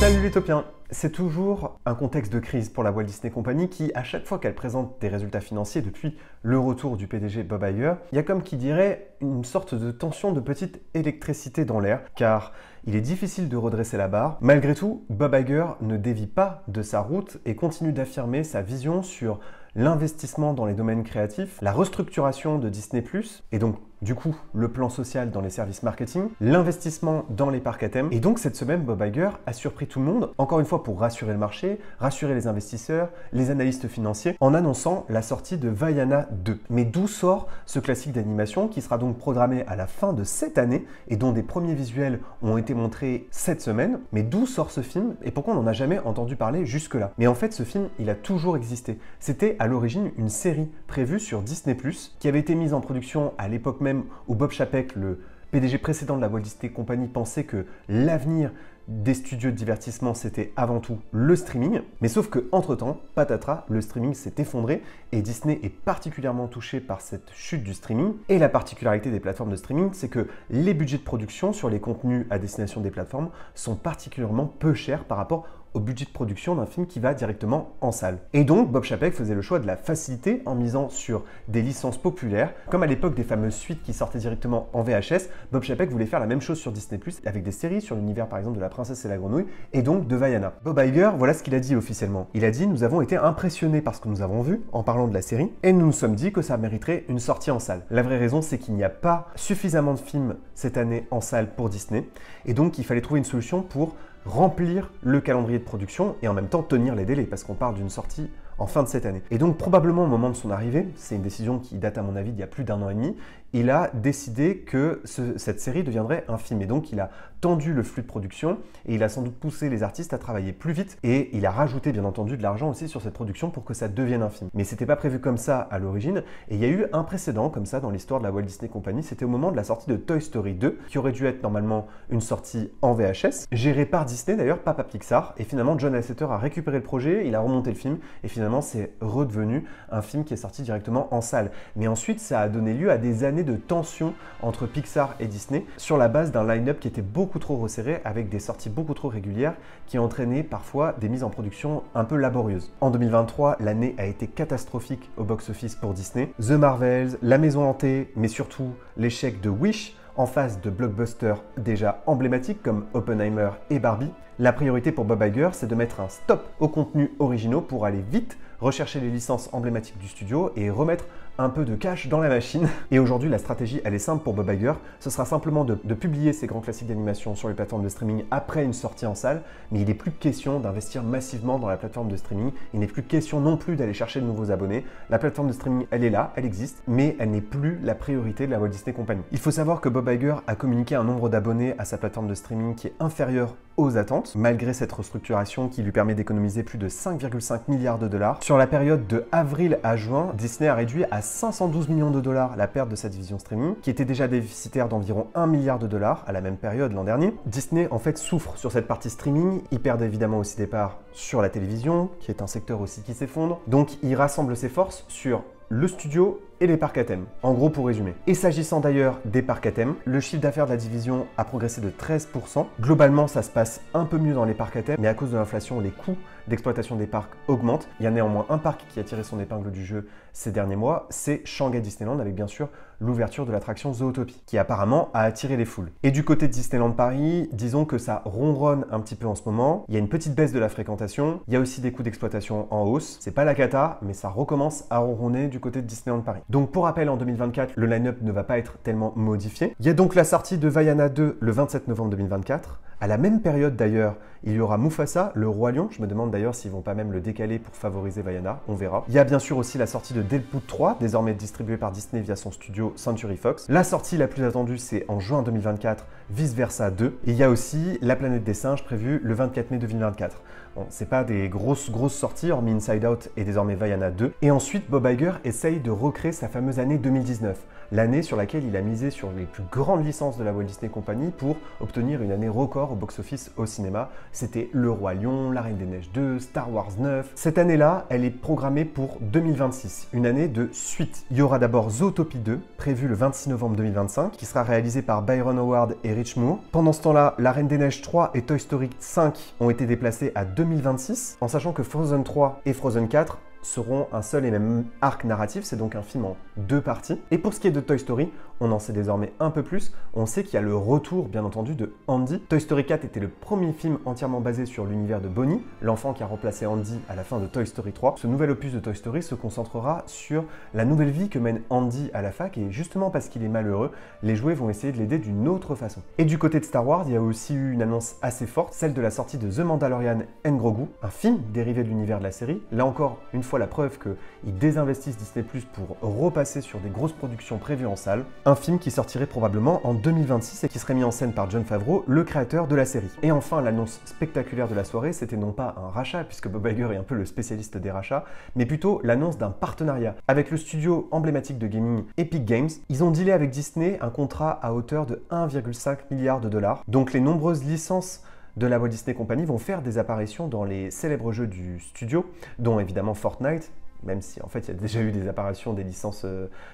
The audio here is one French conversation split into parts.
Salut les Topiens! C'est toujours un contexte de crise pour la Walt Disney Company qui, à chaque fois qu'elle présente des résultats financiers depuis le retour du PDG Bob Iger, il y a comme qui dirait une sorte de tension de petite électricité dans l'air, car il est difficile de redresser la barre. Malgré tout, Bob Iger ne dévie pas de sa route et continue d'affirmer sa vision sur l'investissement dans les domaines créatifs, la restructuration de Disney+, et donc du coup le plan social dans les services marketing, l'investissement dans les parcs à thème. Et donc cette semaine, Bob Iger a surpris tout le monde, encore une fois pour rassurer le marché, rassurer les investisseurs, les analystes financiers, en annonçant la sortie de Vaiana 2. Mais d'où sort ce classique d'animation qui sera donc programmé à la fin de cette année et dont des premiers visuels ont été montrés cette semaine? Mais d'où sort ce film et pourquoi on n'en a jamais entendu parler jusque-là? Mais en fait, ce film, il a toujours existé. C'était à l'origine une série prévue sur Disney+, qui avait été mise en production à l'époque même où Bob Chapek, le PDG précédent de la Walt Disney Company, pensait que l'avenir des studios de divertissement, c'était avant tout le streaming. Mais sauf que entre-temps, patatras, le streaming s'est effondré et Disney est particulièrement touché par cette chute du streaming. Et la particularité des plateformes de streaming, c'est que les budgets de production sur les contenus à destination des plateformes sont particulièrement peu chers par rapport au budget de production d'un film qui va directement en salle. Et donc, Bob Chapek faisait le choix de la facilité en misant sur des licences populaires. Comme à l'époque des fameuses suites qui sortaient directement en VHS, Bob Chapek voulait faire la même chose sur Disney+, avec des séries sur l'univers par exemple de La Princesse et la Grenouille, et donc de Vaiana. Bob Iger, voilà ce qu'il a dit officiellement. Il a dit « Nous avons été impressionnés par ce que nous avons vu en parlant de la série, et nous nous sommes dit que ça mériterait une sortie en salle. » La vraie raison, c'est qu'il n'y a pas suffisamment de films cette année en salle pour Disney, et donc il fallait trouver une solution pour remplir le calendrier de production et en même temps tenir les délais, parce qu'on parle d'une sortie en fin de cette année. Et donc probablement au moment de son arrivée, c'est une décision qui date à mon avis d'il y a plus d'1 an et demi, il a décidé que cette série deviendrait un film. Et donc il a tendu le flux de production et il a sans doute poussé les artistes à travailler plus vite et il a rajouté bien entendu de l'argent aussi sur cette production pour que ça devienne un film. Mais c'était pas prévu comme ça à l'origine et il y a eu un précédent comme ça dans l'histoire de la Walt Disney Company, c'était au moment de la sortie de Toy Story 2 qui aurait dû être normalement une sortie en VHS, gérée par Disney d'ailleurs, pas par Pixar, et finalement John Lasseter a récupéré le projet, il a remonté le film et finalement c'est redevenu un film qui est sorti directement en salle. Mais ensuite ça a donné lieu à des années de tension entre Pixar et Disney sur la base d'un line-up qui était beaucoup trop resserré avec des sorties beaucoup trop régulières qui entraînaient parfois des mises en production un peu laborieuses. En 2023, l'année a été catastrophique au box-office pour Disney. The Marvels, La Maison Hantée, mais surtout l'échec de Wish en face de blockbusters déjà emblématiques comme Oppenheimer et Barbie. La priorité pour Bob Iger, c'est de mettre un stop aux contenus originaux pour aller vite rechercher les licences emblématiques du studio et remettre un peu de cash dans la machine. Et aujourd'hui, la stratégie, elle est simple pour Bob Iger. Ce sera simplement de publier ces grands classiques d'animation sur les plateformes de streaming après une sortie en salle, mais il n'est plus question d'investir massivement dans la plateforme de streaming. Il n'est plus question non plus d'aller chercher de nouveaux abonnés. La plateforme de streaming, elle est là, elle existe, mais elle n'est plus la priorité de la Walt Disney Company. Il faut savoir que Bob Iger a communiqué un nombre d'abonnés à sa plateforme de streaming qui est inférieur aux attentes, malgré cette restructuration qui lui permet d'économiser plus de 5,5 milliards de dollars. Sur la période de avril à juin, Disney a réduit à 512 millions de dollars la perte de sa division streaming, qui était déjà déficitaire d'environ 1 milliard de dollars à la même période l'an dernier. Disney en fait souffre sur cette partie streaming, il perd évidemment aussi des parts sur la télévision, qui est un secteur aussi qui s'effondre, donc il rassemble ses forces sur le studio et les parcs à thème. En gros, pour résumer. Et s'agissant d'ailleurs des parcs à thème, le chiffre d'affaires de la division a progressé de 13%. Globalement, ça se passe un peu mieux dans les parcs à thème, mais à cause de l'inflation, les coûts d'exploitation des parcs augmentent. Il y a néanmoins un parc qui a tiré son épingle du jeu ces derniers mois, c'est Shanghai Disneyland, avec bien sûr l'ouverture de l'attraction Zootopie, qui apparemment a attiré les foules. Et du côté de Disneyland Paris, disons que ça ronronne un petit peu en ce moment. Il y a une petite baisse de la fréquentation, il y a aussi des coûts d'exploitation en hausse. C'est pas la cata, mais ça recommence à ronronner du côté de Disneyland Paris. Donc pour rappel, en 2024, le line-up ne va pas être tellement modifié. Il y a donc la sortie de Vaiana 2 le 27 novembre 2024. À la même période d'ailleurs, il y aura Mufasa, le Roi Lion. Je me demande d'ailleurs s'ils vont pas même le décaler pour favoriser Vaiana, on verra. Il y a bien sûr aussi la sortie de Deadpool 3, désormais distribué par Disney via son studio Century Fox. La sortie la plus attendue, c'est en juin 2024, Vice Versa 2. Et il y a aussi La Planète des Singes prévue le 24 mai 2024. Bon, c'est pas des grosses sorties, hormis Inside Out et désormais Vaiana 2. Et ensuite, Bob Iger essaye de recréer sa fameuse année 2019. l'année sur laquelle il a misé sur les plus grandes licences de la Walt Disney Company pour obtenir une année record au box-office au cinéma. C'était Le Roi Lion, La Reine des Neiges 2, Star Wars 9. Cette année-là, elle est programmée pour 2026, une année de suite. Il y aura d'abord Zootopie 2, prévu le 26 novembre 2025, qui sera réalisé par Byron Howard et Rich Moore. Pendant ce temps-là, La Reine des Neiges 3 et Toy Story 5 ont été déplacés à 2026, en sachant que Frozen 3 et Frozen 4 seront un seul et même arc narratif, c'est donc un film en 2 parties. Et pour ce qui est de Toy Story, on en sait désormais un peu plus. On sait qu'il y a le retour, bien entendu, de Andy. Toy Story 4 était le premier film entièrement basé sur l'univers de Bonnie, l'enfant qui a remplacé Andy à la fin de Toy Story 3. Ce nouvel opus de Toy Story se concentrera sur la nouvelle vie que mène Andy à la fac, et justement parce qu'il est malheureux, les jouets vont essayer de l'aider d'une autre façon. Et du côté de Star Wars, il y a aussi eu une annonce assez forte, celle de la sortie de The Mandalorian and Grogu, un film dérivé de l'univers de la série. Là encore, une fois la preuve qu'ils désinvestissent Disney+ pour repasser sur des grosses productions prévues en salle. Un film qui sortirait probablement en 2026 et qui serait mis en scène par Jon Favreau, le créateur de la série. Et enfin, l'annonce spectaculaire de la soirée, c'était non pas un rachat, puisque Bob Iger est un peu le spécialiste des rachats, mais plutôt l'annonce d'un partenariat avec le studio emblématique de gaming Epic Games. Ils ont dealé avec Disney un contrat à hauteur de 1,5 milliard de dollars. Donc les nombreuses licences de la Walt Disney Company vont faire des apparitions dans les célèbres jeux du studio, dont évidemment Fortnite, même si en fait il y a déjà eu des apparitions des licences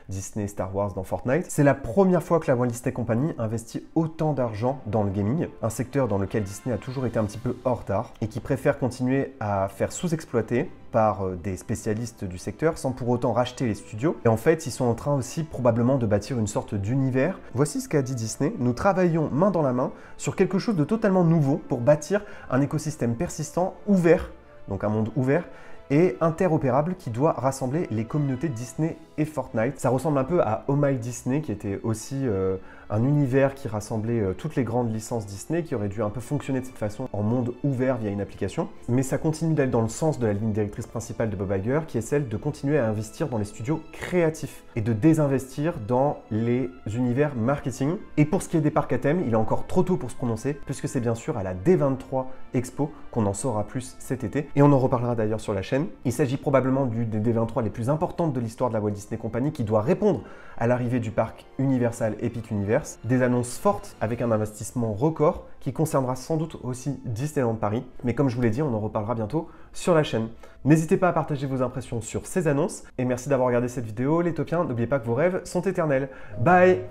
Disney Star Wars dans Fortnite. C'est la première fois que la Walt Disney Company investit autant d'argent dans le gaming, un secteur dans lequel Disney a toujours été un petit peu en retard et qui préfère continuer à faire sous-exploiter par des spécialistes du secteur sans pour autant racheter les studios. Et en fait, ils sont en train aussi probablement de bâtir une sorte d'univers. Voici ce qu'a dit Disney: nous travaillons main dans la main sur quelque chose de totalement nouveau pour bâtir un écosystème persistant, ouvert, donc un monde ouvert, et interopérable qui doit rassembler les communautés Disney et Fortnite. Ça ressemble un peu à Oh My Disney, qui était aussi un univers qui rassemblait toutes les grandes licences Disney, qui aurait dû un peu fonctionner de cette façon en monde ouvert via une application. Mais ça continue d'aller dans le sens de la ligne directrice principale de Bob Iger, qui est celle de continuer à investir dans les studios créatifs et de désinvestir dans les univers marketing. Et pour ce qui est des parcs à thème, il est encore trop tôt pour se prononcer, puisque c'est bien sûr à la D23 Expo qu'on en saura plus cet été. Et on en reparlera d'ailleurs sur la chaîne. Il s'agit probablement des D23 les plus importantes de l'histoire de la Walt Disney Company, qui doit répondre à l'arrivée du parc Universal Epic Universe. Des annonces fortes avec un investissement record qui concernera sans doute aussi Disneyland Paris. Mais comme je vous l'ai dit, on en reparlera bientôt sur la chaîne. N'hésitez pas à partager vos impressions sur ces annonces. Et merci d'avoir regardé cette vidéo. Les Topiens, n'oubliez pas que vos rêves sont éternels. Bye!